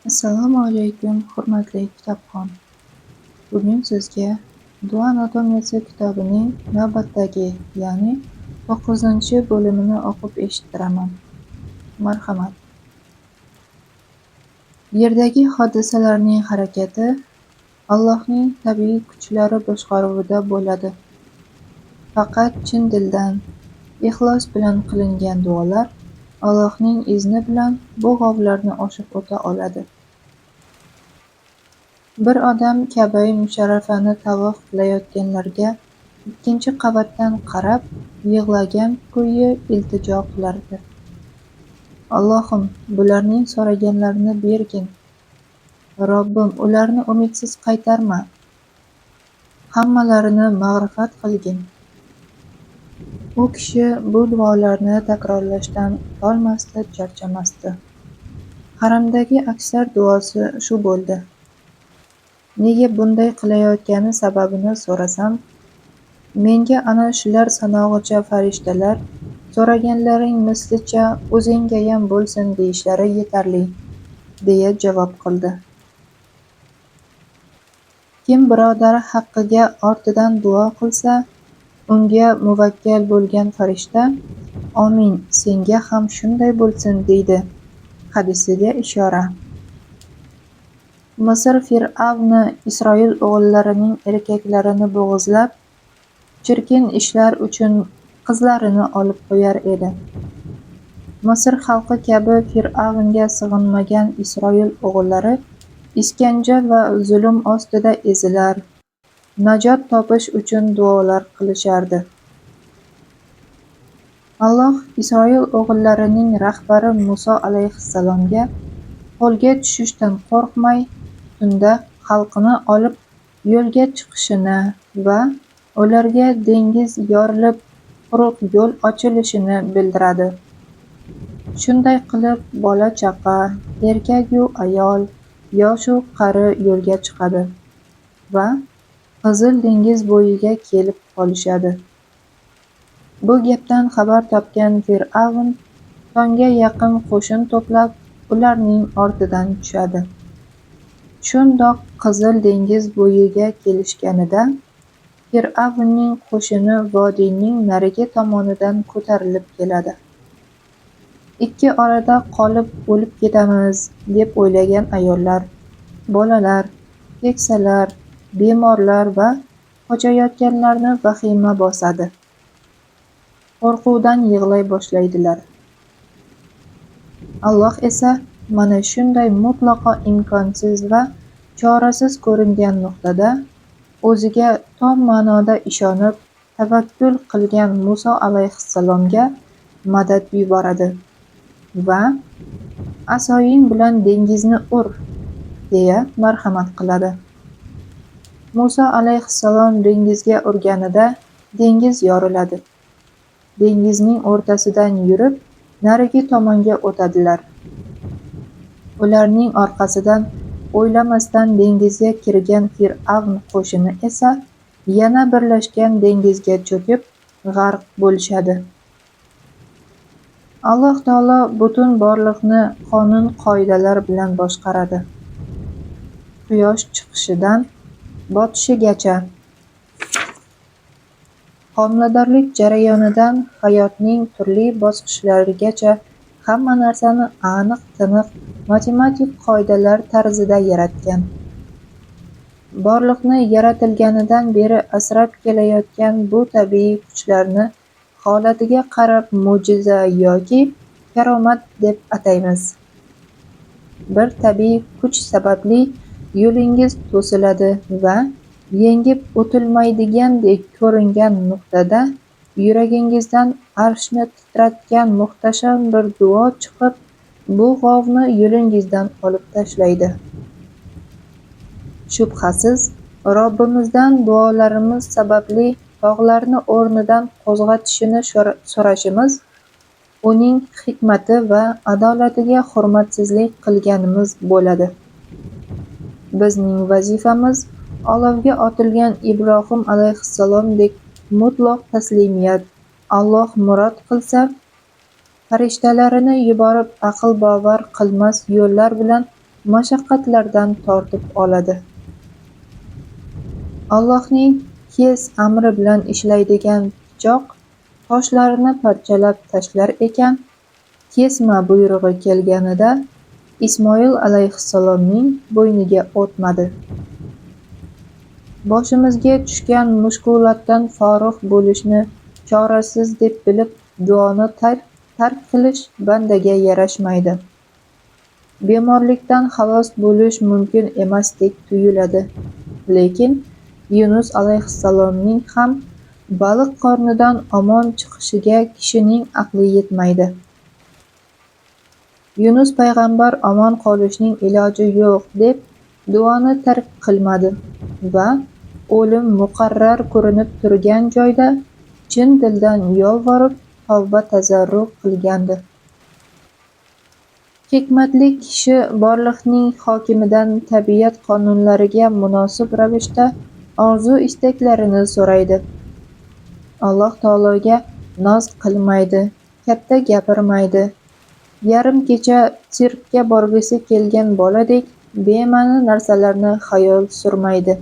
Assalomu alaykum, hurmatli kitobxon. Bugun sizga Duo anatomiyasi kitobining navbatdagi, ya'ni 9-bo'limini o'qib eshittiraman. Marhamat. Yerdagi hodisalarning harakati Allohning tabiiy kuchlari boshqaruvida bo'ladi. Faqat chin dildan, ixlos bilan qilingan duolar Allohning izni bilan bu g'ovlarni oshib o'ta oladi. Bir odam Ka'bai musharrafani tavof qilayotganlarga ikkinchi qavatdan qarab, yig'lagan kuyi iltijo qilardi. Allohim, bularning so'raganlarini bergin. Robbim, ularni umidsiz qaytarma. Hammalarini mag'firat qilgin. U kishi bu duolarni takrorlashdan tolmasdi, charchamasdi. Haramdagi aksar duosi shu bo'ldi. Nega bunday qilayotgani sababini so'rasam, menga ana shular sanog'icha farishtalar so'raganlaring mislicha o'zingayam bo'lsin deyishlari yetarli, deya javob qildi. Kim birodari haqqiga ortidan duo qilsa, unga muvakkal bo'lgan farishta "Omin, senga ham shunday bo'lsin" deydi. Hadisiga ishora. Misr Fir'avni Isroil o'g'illarining erkaklarini bo'g'izlab, chirkin ishlar uchun qizlarini olib qo'yar edi. Misr xalqi kabi Fir'avnga sig'inmagan Isroil o'g'illari iskanja va zulm ostida ezilar, najot topish uchun duolar qilishardi. Alloh Isroil o'g'illarining rahbari Muso alayhissalomga qo'lga tushishdan qo'rqmay, tunda xalqini olib yo'lga chiqishini va ularga dengiz yorilib, quruq yo'l ochilishini bildiradi. Shunday qilib, bola-chaqa, erkagu ayol, yoshu qari yo'lga chiqadi va Qizil dengiz bo'yiga kelib qolishadi. Bu gapdan xabar topgan Fir'avn tongga yaqin qo'shin to'plab, ularning ortidan tushadi. Shundoq Qizil dengiz bo'yiga kelishganida, Fir'avnning qo'shini vodiyning narigi tomonidan ko'tarilib keladi. Ikki orada qolib o'lib ketamiz, deb o'ylagan ayollar, bolalar, keksalar, bemorlar va qochayotganlarni vahima bosadi. Qo'rquvdan yig'lay boshlaydilar. Alloh esa mana shunday mutlaqo imkonsiz va chorasiz ko'ringan nuqtada o'ziga tom ma'noda ishonib, tavakkul qilgan Muso alayhissalomga madad yuboradi va asoying bilan dengizni ur, deya marhamat qiladi. Muso alayhissalom dengizga urganida dengiz yoriladi. Dengizning o'rtasidan yurib, narigi tomonga o'tadilar. Ularning orqasidan o'ylamasdan dengizga kirgan Fir'avn qo'shini esa yana birlashgan dengizga cho'kib, g'arq bo'lishadi. Alloh taolo butun borliqni qonun-qoidalar bilan boshqaradi. Quyosh chiqishidan botishigacha, homiladorlik jarayonidan hayotning turli bosqichlarigacha hamma narsani aniq-tiniq matematik qoidalar tarzida yaratgan. Borliqni yaratilganidan beri asrab kelayotgan bu tabiiy kuchlarni holatiga qarab mo'jiza yoki karomat deb ataymiz. Bir tabiiy kuch sababli yo'lingiz to'siladi va yengib o'tilmaydigandek ko'ringan nuqtada yuragingizdan arshni titratgan muhtasham bir duo chiqib, bu g'ovni yo'lingizdan olib tashlaydi. Shubhasiz, Robbimizdan duolarimiz sababli tog'larni o'rnidan qo'zg'atishini so'rashimiz, uning hikmati va adolatiga hurmatsizlik qilganimiz bo'ladi. Bizning vazifamiz olovga otilgan Ibrohim alayhissalomdek mutlaq taslimiyat. Alloh murod qilsa, farishtalarini yuborib aql bovar qilmas yo'llar bilan mashaqqatlardan tortib oladi. Allohning kes amri bilan ishlaydigan pichoq toshlarni parchalab tashlar ekan, kesma buyrug'i kelganida Ismoil alayhissalomning bo'yniga o'tmadi. Boshimizga tushgan mushkulotdan forig' bo'lishni chorasiz deb bilib, duoni tark qilish bandaga yarashmaydi. Bemorlikdan xalos bo'lish mumkin emasdek tuyuladi, lekin Yunus alayhissalomning ham baliq qornidan omon chiqishiga kishining aqli yetmaydi. Yunus payg'ambar omon qolishning iloji yo'q deb duoni tark qilmadi va o'lim muqarrar ko'rinib turgan joyda chin dildan yolvorib tavba tazarru qilgandi. Hikmatli kishi borliqning hokimidan tabiat qonunlariga munosib ravishda orzu-istaklarini so'raydi. Alloh taologa noz qilmaydi, katta gapirmaydi. Yarim kecha sirkka borgisi kelgan boladek bema'ni narsalarni xayol surmaydi.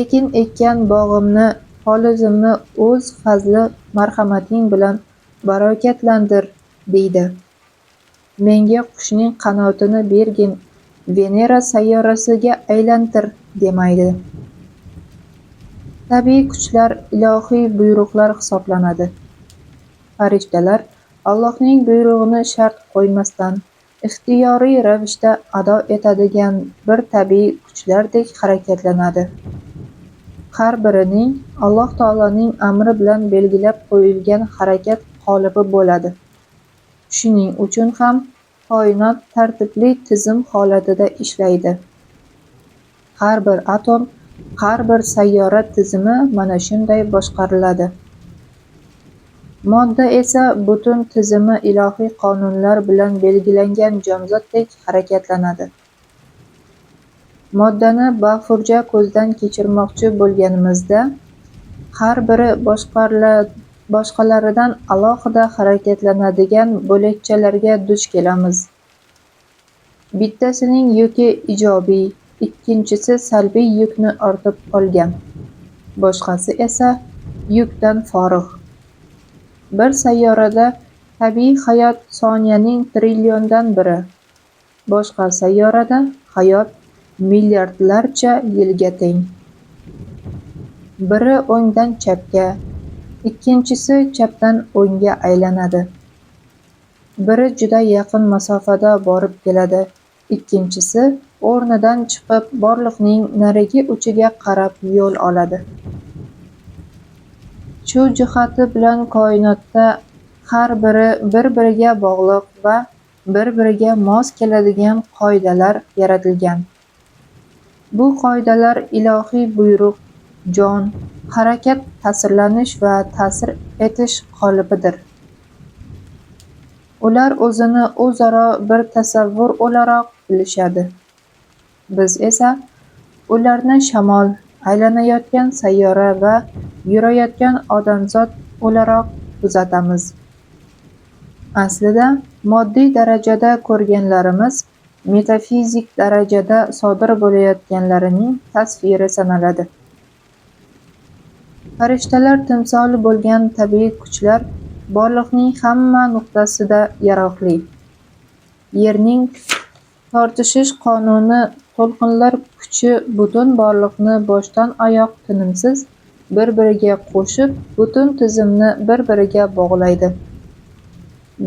Ekin ekkan bog'imni, holizimni o'z fazli marhamating bilan barakatlantir, deydi. Menga qushning qanotini bergin, Venera sayyorasiga aylantir, demaydi. Tabiiy kuchlar ilohiy buyruqlar hisoblanadi. Farishtalar Allohning buyrug'ini shart qo'ymasdan ixtiyoriy ravishda ado etadigan bir tabiiy kuchlardek harakatlanadi. Har birining Alloh taoloning amri bilan belgilab qo'yilgan harakat qolibi bo'ladi. Shuning uchun ham koinot tartibli tizim holatida ishlaydi. Har bir atom, har bir sayyora tizimi mana shunday boshqariladi. Modda esa butun tizimi ilohiy qonunlar bilan belgilangan jonzotdek harakatlanadi. Moddani bafurja ko'zdan kechirmoqchi bo'lganimizda, har biri boshqalaridan alohida harakatlanadigan bo'lakchalarga duch kelamiz. Bittasining yuki ijobiy, ikkinchisi salbiy yukni ortib olgan, boshqasi esa yukdan forig'. Bir sayyorada tabiiy hayot soniyaning trilliondan biri, boshqa sayyorada hayot milliardlarcha yilga teng. Biri o'ngdan chapga, ikkinchisi chapdan o'ngga aylanadi. Biri juda yaqin masofada borib keladi, ikkinchisi o'rnidan chiqib borliqning narigi uchiga qarab yo'l oladi. Shu jihati bilan koinotda har biri bir-biriga bog'liq va bir-biriga mos keladigan qoidalar yaratilgan. Bu qoidalar ilohiy buyruq, jon, harakat, ta'sirlanish va ta'sir etish qolibidir. Ular o'zini o'zaro bir tasavvur o'laroq bilishadi. Biz esa ularni shamol, aylanayotgan sayyora va yurayotgan odamzod o'laroq kuzatamiz. Aslida moddiy darajada ko'rganlarimiz metafizik darajada sodir bo'layotganlarining tasviri sanaladi. Farishtalar timsoli bo'lgan tabiiy kuchlar borliqning hamma nuqtasida yaroqli. Yerning tortishish qonuni, to'lqinlar kuchi butun borliqni boshdan oyoq tinimsiz bir-biriga qo'shib, butun tizimni bir-biriga bog'laydi.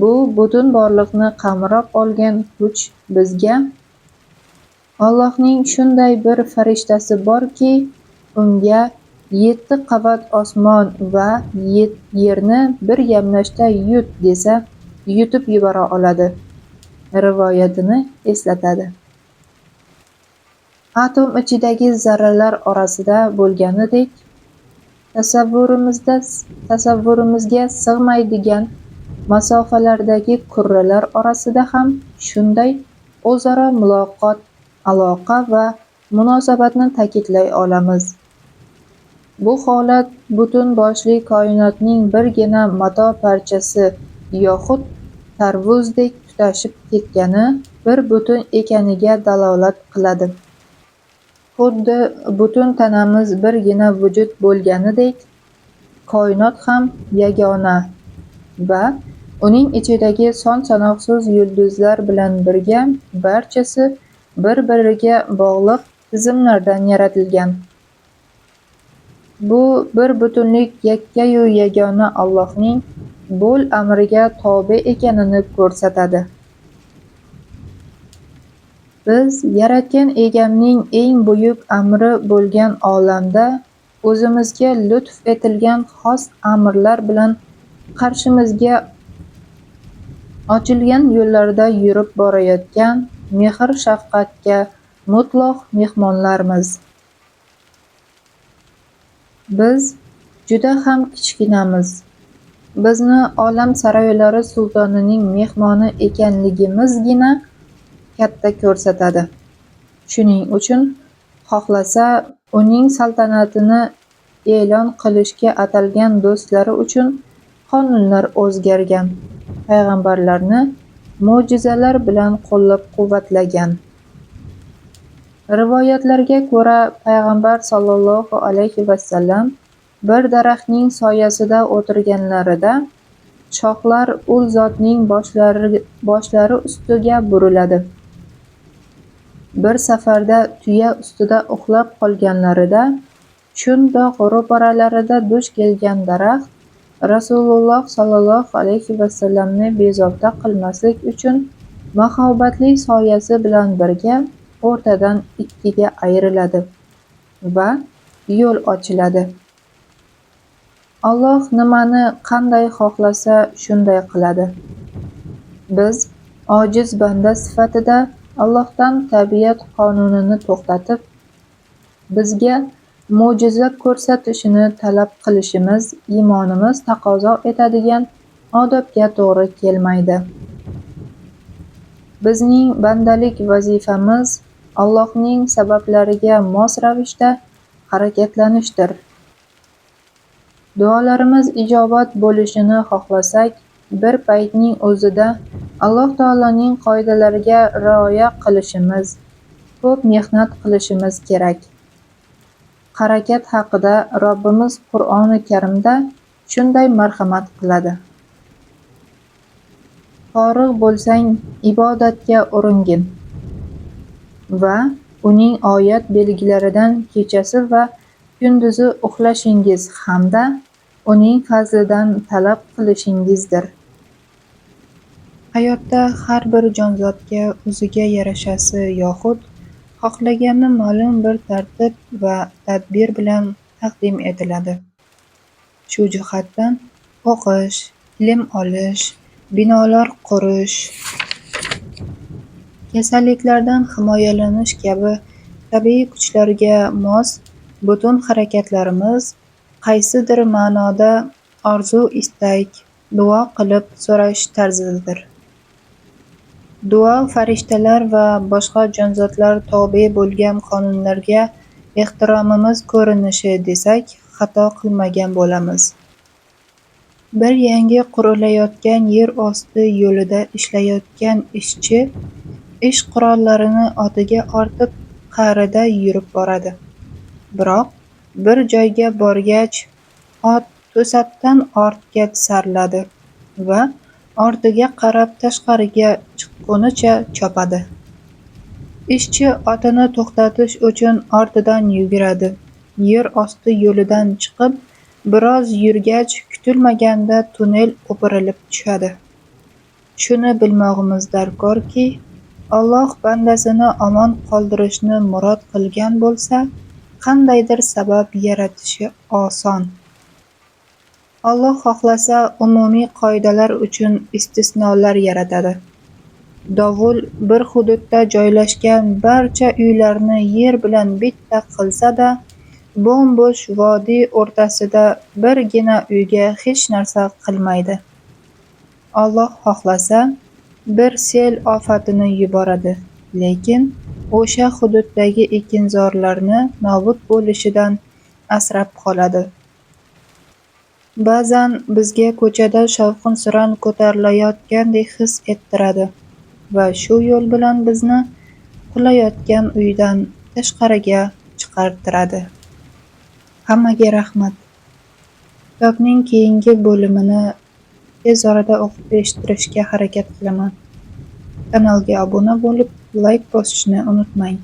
Bu butun borliqni qamrab olgan kuch bizga Allohning shunday bir farishtasi borki, unga 7 qavat osmon va yerni bir yamlashda yut desa, yutib yubora oladi, rivoyatini eslatadi. Atom ichidagi zarralar orasida bo'lganidek, tasavvurimizga sig'maydigan masofalardagi kurralar orasida ham shunday o'zaro muloqot, aloqa va munosabatni ta'kidlay olamiz. Bu holat butun boshli koinotning birgina mato parchasi yoxud tarvuzdek tutashib ketgani bir butun ekaniga dalolat qiladi. Xuddi butun tanamiz birgina vujud bo'lganidek, koinot ham yagona va uning ichidagi son-sanoqsiz yulduzlar bilan birga barchasi bir-biriga bog'liq tizimlardan yaratilgan. Bu bir butunlik yakkayu yagona Allohning bo'l amriga tobe ekanini ko'rsatadi. Biz Yaratgan Egamning eng buyuk amri bo'lgan olamda o'zimizga lutf etilgan xos amrlar bilan qarshimizga ochilgan yo'llarda yurib borayotgan mehr-shafqatga mutlaq mehmonlarmiz. Biz juda ham kichkinamiz. Bizni olam saroylari sultonining mehmoni ekanligimizgina katta ko'rsatadi. Shuning uchun xohlasa uning saltanatini e'lon qilishga atalgan do'stlari uchun qonunlar o'zgargan, payg'ambarlarni mo'jizalar bilan qo'llab-quvvatlagan. Rivoyatlarga ko'ra, payg'ambar sollallohu alayhi vasallam bir daraxtning soyasida o'tirganlarida shoxlar ul zotning boshlari ustiga buriladi. Bir safarda tuya ustida uxlab qolganlarida shundoq ro'paralarida duch kelgan daraxt Rasululloh sollallohu alayhi vasallamni bezovta qilmaslik uchun mahobatli soyasi bilan birga o'rtadan ikkiga ayriladi va yo'l ochiladi. Alloh nimani qanday xohlasa shunday qiladi. Biz ojiz banda sifatida Allohdan tabiat qonunini to'xtatib, bizga mo'jiza ko'rsatishini talab qilishimiz iymonimiz taqozo etadigan odobga to'g'ri kelmaydi. Bizning bandalik vazifamiz Allohning sabablariga mos ravishda harakatlanishdir. Duolarimiz ijobat bo'lishini xohlasak, bir paytning o'zida Alloh taoloning qoidalariga rioya qilishimiz, ko'p mehnat qilishimiz kerak. Harakat haqida Robbimiz Qur'oni Karimda shunday marhamat qiladi. Forig' bo'lsang ibodatga uringin va uning oyat belgilaridan kechasi va kunduzi uxlashingiz hamda uning fazlidan talab qilishingizdir. Hayotda har bir jonzotga o'ziga yarashasi yoxud xohlagani ma'lum bir tartib va tadbir bilan taqdim etiladi. Shu jihatdan o'qish, ilm olish, binolar qurish, kasalliklardan himoyalanish kabi tabiiy kuchlarga mos butun harakatlarimiz qaysidir ma'noda orzu-istak, duo qilib so'rash tarzidir. Duo farishtalar va boshqa jonzotlar tobe bo'lgan qonunlarga ehtiromimiz ko'rinishi desak, xato qilmagan bo'lamiz. Bir yangi qurilayotgan yer osti yo'lida ishlayotgan ishchi ish qurollarini otiga ortib qa'rida yurib boradi. Biroq bir joyga borgach, ot to'satdan ortga tisariladi va ortiga qarab tashqariga chiqqunicha chopadi. Ishchi otini to'xtatish uchun ortidan yuguradi. Yer osti yo'lidan chiqib, biroz yurgach, kutilmaganda tunnel o'pirilib tushadi. Shuni bilmog'imiz darkorki, Alloh bandasini omon qoldirishni murod qilgan bo'lsa, qandaydir sabab yaratishi oson. Alloh xohlasa umumiy qoidalar uchun istisnolar yaratadi. Dovul bir hududda joylashgan barcha uylarni yer bilan bitta qilsa-da, bo'm-bo'sh vodiy o'rtasida birgina uyga hech narsa qilmaydi. Alloh xohlasa bir sel ofatini yuboradi, lekin o'sha hududdagi ekinzorlarni nobud bo'lishidan asrab qoladi. Ba'zan bizga ko'chada shovqin-suron ko'tarilayotgandek his ettiradi. va shu yo'l bilan bizni qulayotgan uydan tashqariga chiqartiradi. Hammaga rahmat. Kitobning keyingi bo'limini tez orada o'qib eshittirishga harakat qilaman. Kanalga obuna bo'lib, layk bosishni unutmang.